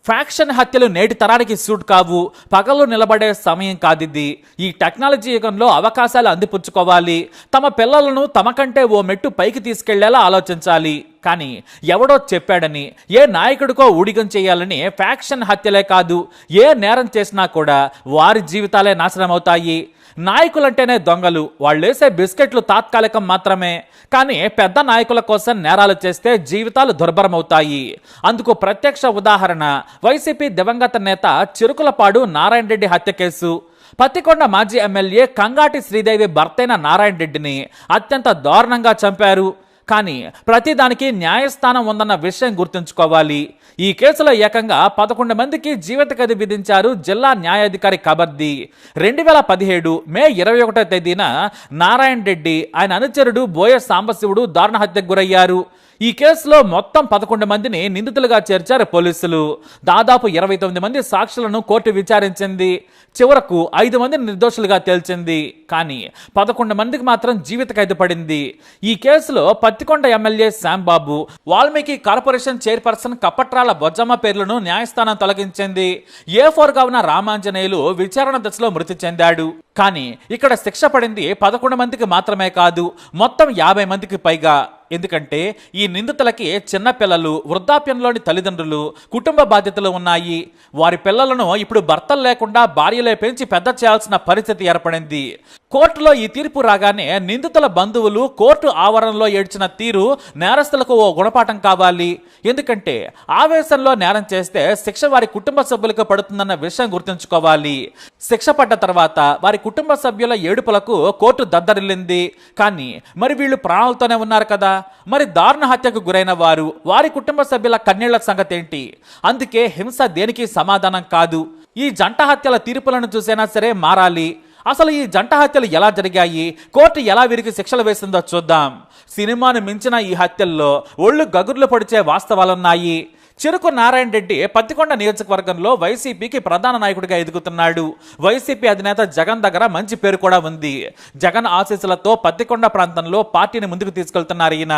Faction హత్యలు నేటి తరానికి సూట్ కావు. పగలు నిలబడే సమయం కాదిది. ఈ టెక్నాలజీ యుగంలో అవకాశాలు అందిపుచ్చుకోవాలి. తమ పిల్లలను తమ కంటే ఓ మెట్టు పైకి తీసుకెళ్లేలా ఆలోచించాలి. కానీ ఎవడో చెప్పాడని, ఏ నాయకుడికో ఊడిగం చేయాలని ఫ్యాక్షన్ హత్యలే కాదు, ఏ నేరం చేసినా కూడా వారి జీవితాలే నాశనం అవుతాయి. నాయకులంటేనే దొంగలు, వాళ్ళేసే బిస్కెట్లు తాత్కాలికం మాత్రమే. కానీ పెద్ద నాయకుల కోసం నేరాలు చేస్తే జీవితాలు దుర్భరమవుతాయి. అందుకు ప్రత్యక్ష ఉదాహరణ వైసీపీ దివంగత నేత చిరుకులపాడు నారాయణ రెడ్డి హత్య కేసు. పత్తికొండ మాజీ ఎమ్మెల్యే కంగాటి శ్రీదేవి భర్తైన నారాయణ రెడ్డిని అత్యంత దారుణంగా చంపారు. కానీ ప్రతిదానికి న్యాయస్థానం ఉందన్న విషయం గుర్తుంచుకోవాలి. ఈ కేసులో ఏకంగా 11 మందికి జీవిత ఖైదు విధించారు జిల్లా న్యాయాధికారి కబర్ది. 2017 మే 21వ తేదీన నారాయణ రెడ్డి, ఆయన అనుచరుడు బోయ సాంబశివుడు దారుణ హత్యకు గురయ్యారు. ఈ కేసులో మొత్తం 11 మందిని నిందితులుగా చేర్చారు పోలీసులు. దాదాపు 29 మంది సాక్షులను కోర్టు విచారించింది. చివరకు 5 మందిని నిర్దోషులుగా తేల్చింది. కానీ 11 మందికి మాత్రం జీవిత ఖైదు పడింది. ఈ కేసులో Pattikonda MLA Shyam Babu, Valmiki corporation chairperson Kappatrala Bojjamma పేర్లను న్యాయస్థానం తొలగించింది. A4గా ఉన్న రామాంజనేయులు విచారణ దశలో మృతి చెందాడు. కానీ ఇక్కడ శిక్ష పడింది 11 మందికి మాత్రమే కాదు, మొత్తం 50 మందికి పైగా. ఎందుకంటే ఈ నిందితులకి చిన్నపిల్లలు, వృద్ధాప్యంలోని తల్లిదండ్రులు, కుటుంబ బాధ్యతలు ఉన్నాయి. వారి పిల్లలను ఇప్పుడు భర్తలు లేకుండా భార్యలే పెంచి పెద్ద చేయాల్సిన పరిస్థితి ఏర్పడింది. కోర్టులో ఈ తీర్పు రాగానే నిందితుల బంధువులు కోర్టు ఆవరణలో ఏడ్చిన తీరు నేరస్తులకు ఓ గుణపాఠం కావాలి. ఎందుకంటే ఆవేశంలో నేరం చేస్తే శిక్ష వారి కుటుంబ సభ్యులకు పడుతుందన్న విషయం గుర్తుంచుకోవాలి. శిక్ష పడ్డ తర్వాత వారి కుటుంబ సభ్యుల ఏడుపులకు కోర్టు దద్దరిల్లింది. కానీ మరి వీళ్ళు ప్రాణాలతోనే ఉన్నారు కదా, మరి దారుణ హత్యకు గురైన వారు, వారి కుటుంబ సభ్యుల కన్నీళ్ల సంగతి ఏంటి? అందుకే హింస దేనికి సమాధానం కాదు. ఈ జంట హత్యల తీర్పులను చూసైనా సరే మారాలి. అసలు ఈ జంట హత్యలు ఎలా జరిగాయి, కోర్టు ఎలా వీరికి శిక్షలు వేసిందో చూద్దాం. సినిమాను మించిన ఈ హత్యల్లో ఒళ్ళు గగుర్లు పొడిచే వాస్తవాలున్నాయి. చిరుకు నారాయణ రెడ్డి పత్తికొండ నియోజకవర్గంలో వైసీపీకి ప్రధాన నాయకుడిగా ఎదుగుతున్నాడు. వైసీపీ అధినేత జగన్ దగ్గర మంచి పేరు కూడా ఉంది. జగన్ ఆశీస్సులతో పత్తికొండ ప్రాంతంలో పార్టీని ముందుకు తీసుకెళ్తున్నారు ఈయన.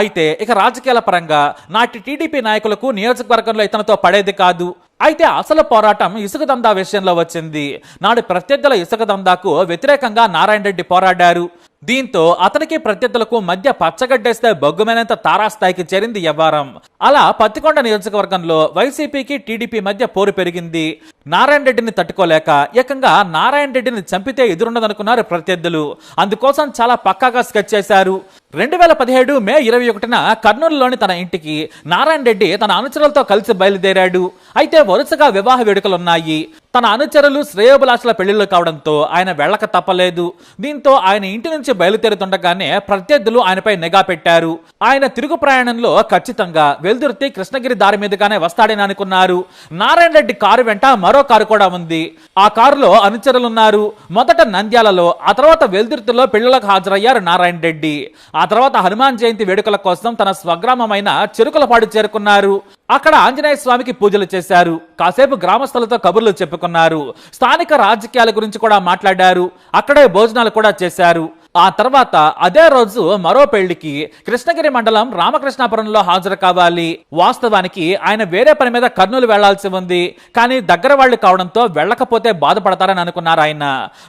అయితే ఇక రాజకీయాల పరంగా నాటి టీడీపీ నాయకులకు నియోజకవర్గంలో ఇతనితో పడేది కాదు. అయితే అసలు పోరాటం ఇసుక దందా విషయంలో వచ్చింది. నాడు ప్రత్యర్థుల ఇసుక దందాకు వ్యతిరేకంగా నారాయణ రెడ్డి పోరాడారు. దీంతో అతనికి ప్రత్యర్థులకు మధ్య పచ్చగడ్డేస్తే బొగ్గుమైనంత తారాస్థాయికి చేరింది వ్యవహారం. అలా పత్తికొండ నియోజకవర్గంలో వైసీపీకి టీడీపీ మధ్య పోరు పెరిగింది. నారాయణ రెడ్డిని తట్టుకోలేక ఏకంగా నారాయణ రెడ్డిని చంపితే ఎదురుండదనుకున్నారు ప్రత్యర్థులు. అందుకోసం చాలా పక్కాగా స్కెచ్ చేశారు. 2017 మే 21న కర్నూలులోని తన ఇంటికి నారాయణ రెడ్డి తన అనుచరులతో కలిసి బయలుదేరాడు. అయితే వరుసగా వివాహ వేడుకలున్నాయి. తన అనుచరులు శ్రేయోభిలాషుల పెళ్లిళ్లు కావడంతో ఆయన వెళ్ళక తప్పలేదు. దీంతో ఆయన ఇంటి నుంచి బయలుదేరుతుండగానే ప్రత్యర్థులు ఆయనపై నిఘా పెట్టారు. ఆయన తిరుగు ప్రయాణంలో ఖచ్చితంగా వెల్దుర్తి కృష్ణగిరి దారి మీదుగానే వస్తాడని అనుకున్నారు. నారాయణ రెడ్డి కారు వెంట మరో కారు కూడా ఉంది. ఆ కారులో అనుచరులున్నారు. మొదట నంద్యాలలో, ఆ తర్వాత వెల్దుర్తిలో పెళ్లిళ్లకు హాజరయ్యారు నారాయణ రెడ్డి. ఆ తర్వాత హనుమాన్ జయంతి వేడుకల కోసం తన స్వగ్రామమైన చిరుకులపాడు చేరుకున్నారు. అక్కడ ఆంజనేయ స్వామికి పూజలు చేశారు. కాసేపు గ్రామస్తులతో కబుర్లు చెప్పుకున్నారు. స్థానిక రాజకీయాల గురించి కూడా మాట్లాడారు. అక్కడే భోజనాలు కూడా చేశారు. ఆ తర్వాత అదే రోజు మరో పెళ్లికి కృష్ణగిరి మండలం రామకృష్ణాపురంలో హాజరు కావాలి. వాస్తవానికి ఆయన వేరే పని మీద కర్నూలు వెళ్లాల్సి ఉంది. కానీ దగ్గర వాళ్ళు కావడంతో వెళ్ళకపోతే బాధపడతారని అనుకున్నారు ఆయన.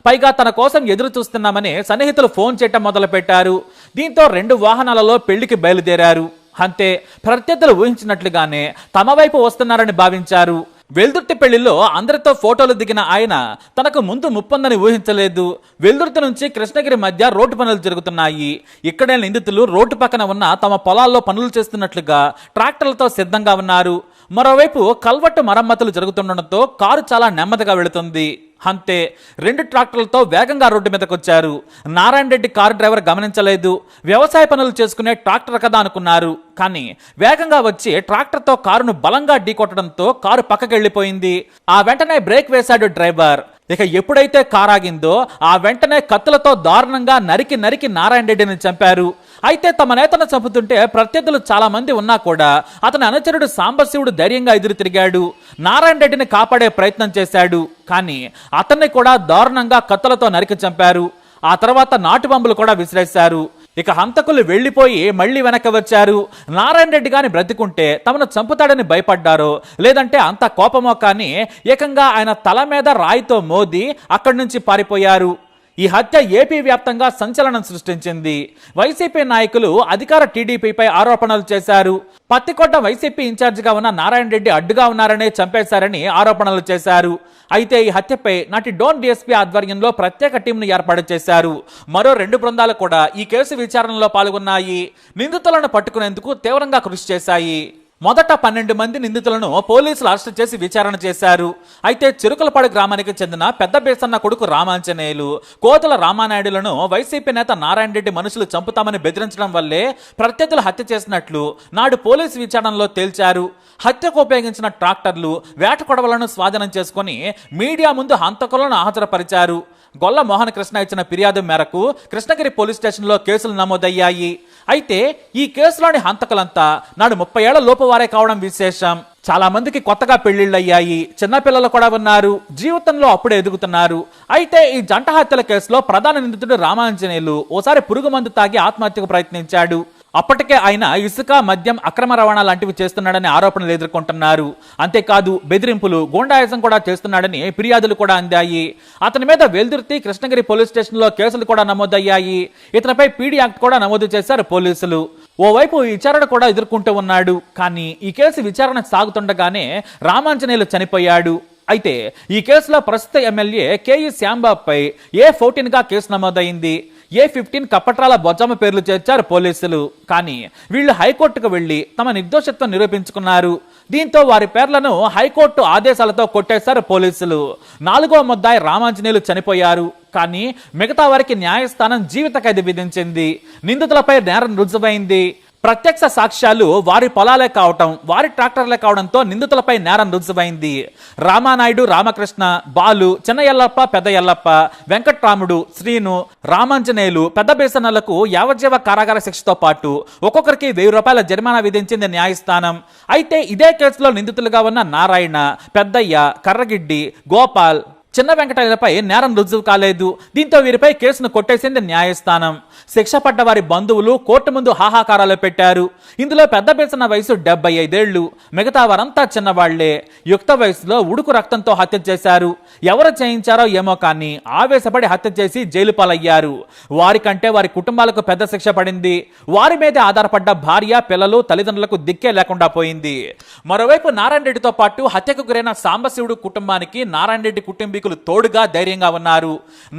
పైగా తన కోసం ఎదురు చూస్తున్నామని సన్నిహితులు ఫోన్ చేయటం మొదలు పెట్టారు. దీంతో 2 వాహనాలలో పెళ్లికి బయలుదేరారు. అంతే, ప్రత్యర్థులు ఊహించినట్లుగానే తమ వైపు వస్తున్నారని భావించారు. వెల్దుర్తి పెళ్లిలో అందరితో ఫోటోలు దిగిన ఆయన తనకు ముందు ముప్పుందని ఊహించలేదు. వెల్దుర్తి నుంచి కృష్ణగిరి మధ్య రోడ్డు పనులు జరుగుతున్నాయి. ఇక్కడే నిందితులు రోడ్డు పక్కన ఉన్న తమ పొలాల్లో పనులు చేస్తున్నట్లుగా ట్రాక్టర్లతో సిద్ధంగా ఉన్నారు. మరోవైపు కల్వట్టు మరమ్మతులు జరుగుతుండటంతో కారు చాలా నెమ్మదిగా వెళుతుంది. అంతే, 2 ట్రాక్టర్లతో వేగంగా రోడ్డు మీదకి వచ్చారు. నారాయణ రెడ్డి కారు డ్రైవర్ గమనించలేదు. వ్యవసాయ పనులు చేసుకునే ట్రాక్టర్ కదా అనుకున్నారు. కానీ వేగంగా వచ్చి ట్రాక్టర్తో కారును బలంగా ఢీకొట్టడంతో కారు పక్కకి వెళ్లిపోయింది. ఆ వెంటనే బ్రేక్ వేశాడు డ్రైవర్. ఇక ఎప్పుడైతే కారు ఆగిందో ఆ వెంటనే కత్తులతో దారుణంగా నరికి నారాయణ రెడ్డిని చంపారు. అయితే తమ నేతను చంపుతుంటే ప్రత్యర్థులు చాలా మంది ఉన్నా కూడా అతని అనుచరుడు సాంబశివుడు ధైర్యంగా ఎదురు తిరిగాడు. నారాయణ రెడ్డిని కాపాడే ప్రయత్నం చేశాడు. కానీ అతన్ని కూడా దారుణంగా కత్తులతో నరికి చంపారు. ఆ తర్వాత నాటు బాంబులు కూడా విసిరేశారు. ఇక హంతకులు వెళ్లిపోయి మళ్లీ వెనక్కి వచ్చారు. నారాయణ రెడ్డి గాని బ్రతికుంటే తమను చంపుతాడని భయపడ్డారు, లేదంటే అంత కోపమో కానీ ఏకంగా ఆయన తల మీద రాయితో మోది అక్కడి నుంచి పారిపోయారు. ఈ హత్య ఏపీ వ్యాప్తంగా సంచలనం సృష్టించింది. వైసీపీ నాయకులు అధికార టీడీపీపై ఆరోపణలు చేశారు. పత్తికొండ వైసీపీ ఇన్ఛార్జిగా ఉన్న నారాయణ రెడ్డి అడ్డుగా ఉన్నారనే చంపేశారని ఆరోపణలు చేశారు. అయితే ఈ హత్యపై నాటి డోన్ డీఎస్పీ ఆధ్వర్యంలో ప్రత్యేక టీంను ఏర్పాటు చేశారు. మరో 2 బృందాలు కూడా ఈ కేసు విచారణలో పాల్గొన్నాయి. నిందితులను పట్టుకునేందుకు తీవ్రంగా కృషి చేశాయి. మొదట 12 మంది నిందితులను పోలీసులు అరెస్టు చేసి విచారణ చేశారు. అయితే చిరుకలపాడు గ్రామానికి చెందిన పెద్ద బేసన్న కొడుకు రామాంజనేయులు, కోతుల రామానాయుడులను వైసీపీ నేత నారాయణ రెడ్డి మనుషులు చంపుతామని బెదిరించడం వల్లే ప్రత్యర్థులు హత్య చేసినట్లు నాడు పోలీసు విచారణలో తేల్చారు. హత్యకు ఉపయోగించిన ట్రాక్టర్లు, వేట కొడవలను స్వాధీనం చేసుకుని మీడియా ముందు హంతకులను హాజరుపరిచారు. గొల్ల మోహన కృష్ణ ఇచ్చిన ఫిర్యాదు మేరకు కృష్ణగిరి పోలీస్ స్టేషన్లో కేసులు నమోదయ్యాయి. అయితే ఈ కేసులోని హంతకులంతా నాడు 30 ఏళ్ల లోపు వారే కావడం విశేషం. చాలా మందికి కొత్తగా పెళ్లిళ్ళయ్యాయి, చిన్నపిల్లలు కూడా ఉన్నారు, జీవితంలో అప్పుడే ఎదుగుతున్నారు. అయితే ఈ జంట హత్యల కేసులో ప్రధాన నిందితుడు రామాంజనేయులు ఓసారి పురుగు మందు తాగి ఆత్మహత్యకు ప్రయత్నించాడు. అప్పటికే ఆయన ఇసుక, మద్యం అక్రమ రవాణా లాంటివి చేస్తున్నాడని ఆరోపణలు ఎదుర్కొంటున్నారు. అంతేకాదు బెదిరింపులు, గూండాయిజం కూడా చేస్తున్నాడని ఫిర్యాదులు కూడా అందాయి. అతని మీద వెల్దుర్తి, కృష్ణగిరి పోలీస్ స్టేషన్లో కేసులు కూడా నమోదయ్యాయి. ఇతనిపై పీడీ యాక్ట్ కూడా నమోదు చేశారు పోలీసులు. ఓవైపు విచారణ కూడా ఎదుర్కొంటూ ఉన్నాడు. కానీ ఈ కేసు విచారణ సాగుతుండగానే రామాంజనేయులు చనిపోయాడు. అయితే ఈ కేసులో ప్రస్తుత ఎమ్మెల్యే కేఈ శ్యాంబాబుపై A14గా కేసు నమోదైంది. A15 కప్పట్రాల బొజ్జమ్మ పేర్లు చేర్చారు పోలీసులు. కానీ వీళ్ళు హైకోర్టుకు వెళ్లి తమ నిర్దోషత్వం నిరూపించుకున్నారు. దీంతో వారి పేర్లను హైకోర్టు ఆదేశాలతో కొట్టేశారు పోలీసులు. 4వ ముద్దాయి రామాంజనేయులు చనిపోయారు. కానీ మిగతా వారికి న్యాయస్థానం జీవిత ఖైదు విధించింది. నిందితులపై నేరం రుజువైంది. ప్రత్యక్ష సాక్ష్యాలు వారి పొలాలే కావటం, వారి ట్రాక్టర్లే కావడంతో నిందితులపై నేరం రుజువైంది. రామానాయుడు, రామకృష్ణ, బాలు, చిన్న ఎల్లప్ప, పెద్ద ఎల్లప్ప, వెంకట్రాముడు, శ్రీను, రామాంజనేయులు, పెద్ద బేసన్నలకు యావజ్జీవ కారాగార శిక్షతో పాటు ఒక్కొక్కరికి 1000 రూపాయల జరిమానా విధించింది న్యాయస్థానం. అయితే ఇదే కేసులో నిందితులుగా ఉన్న నారాయణ, పెద్దయ్య, కర్రగిడ్డి, గోపాల్, చిన్న వెంకటయ్యలపై నేరం రుజువు కాలేదు. దీంతో వీరిపై కేసును కొట్టేసింది న్యాయస్థానం. శిక్ష పడ్డ వారి బంధువులు కోర్టు ముందు హాహాకారాలు పెట్టారు. ఇందులో పెద్ద బేసన్న వయసు 75 ఏళ్లు, మిగతా వారంతా చిన్నవాళ్లే. యుక్త వయసులో ఉడుకు రక్తంతో హత్య చేశారు. ఎవరు చేయించారో ఏమో కానీ ఆవేశపడి హత్య చేసి జైలు పాలయ్యారు. వారికంటే వారి కుటుంబాలకు పెద్ద శిక్ష పడింది. వారి మీదే ఆధారపడ్డ భార్య, పిల్లలు, తల్లిదండ్రులకు దిక్కే లేకుండా పోయింది. మరోవైపు నారాయణ రెడ్డితో పాటు హత్యకు గురైన సాంబశివుడు కుటుంబానికి నారాయణ రెడ్డి కుటుంబీకులు తోడుగా ధైర్యంగా ఉన్నారు.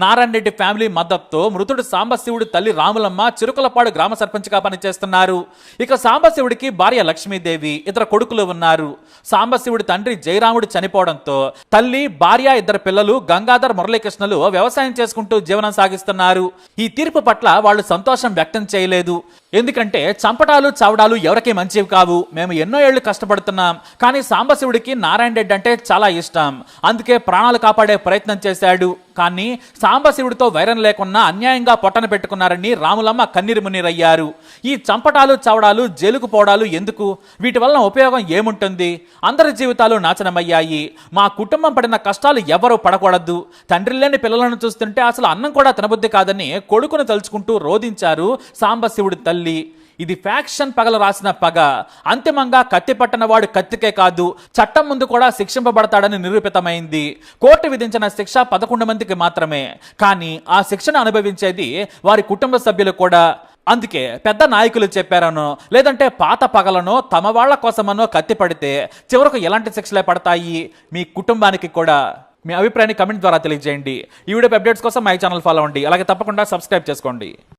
నారాయణ రెడ్డి ఫ్యామిలీ మద్దతుతో మృతుడు సాంబశివుడు తల్లి రాములమ్మ చిరుకలపాడు గ్రామ సర్పంచ్గా పనిచేస్తున్నారు. ఇక సాంబశివుడికి భార్య లక్ష్మీదేవి, ఇద్దరు కొడుకులు ఉన్నారు. సాంబశివుడి తండ్రి జయరాముడు చనిపోవడంతో తల్లి, భార్య, 2 పిల్లలు గంగాధర్, మురళీకృష్ణలు వ్యవసాయం చేసుకుంటూ జీవనం సాగిస్తున్నారు. ఈ తీర్పు పట్ల వాళ్ళు సంతోషం వ్యక్తం చేయలేదు. ఎందుకంటే చంపటాలు, చావడాలు ఎవరికీ మంచివి కావు. మేము ఎన్నో ఏళ్లు కష్టపడుతున్నాం. కానీ సాంబశివుడికి నారాయణ రెడ్డి అంటే చాలా ఇష్టం. అందుకే ప్రాణాలు కాపాడే ప్రయత్నం చేశాడు. కానీ సాంబశివుడితో వైరం లేకున్నా అన్యాయంగా పొట్టన పెట్టుకున్నారని రాములమ్మ కన్నీరు మున్నీరయ్యారు. ఈ చంపటాలు, చావడాలు, జైలుకు పోవడాలు ఎందుకు? వీటి వలన ఉపయోగం ఏముంటుంది? అందరి జీవితాలు నాశనమయ్యాయి. మా కుటుంబం పడిన కష్టాలు ఎవరూ పడకూడదు. తండ్రి లేని పిల్లలను చూస్తుంటే అసలు అన్నం కూడా తినబుద్ధి కాదని కొడుకును తలుచుకుంటూ రోధించారు సాంబశివుడి తల్లి. ఇది ఫ్యాక్షన్ పగల రాసిన పగ. అంతిమంగా కత్తి పట్టిన వాడు కత్తికే కాదు, చట్టం ముందు కూడా శిక్షింపబడతాడని నిరూపితమైంది. కోర్టు విధించిన శిక్ష 11 మందికి మాత్రమే. కానీ ఆ శిక్షను అనుభవించేది వారి కుటుంబ సభ్యులు కూడా. అందుకే పెద్ద నాయకులు చెప్పారనో లేదంటే పాత పగలనో తమ వాళ్ల కోసమనో కత్తి పడితే చివరకు ఎలాంటి శిక్షలే పడతాయి మీ కుటుంబానికి కూడా. మీ అభిప్రాయాన్ని కమెంట్ ద్వారా తెలియజేయండి. ఈ వీడియో అప్డేట్స్ కోసం మై ఛానల్ ఫాలో అవ్వండి. అలాగే తప్పకుండా సబ్స్క్రైబ్ చేసుకోండి.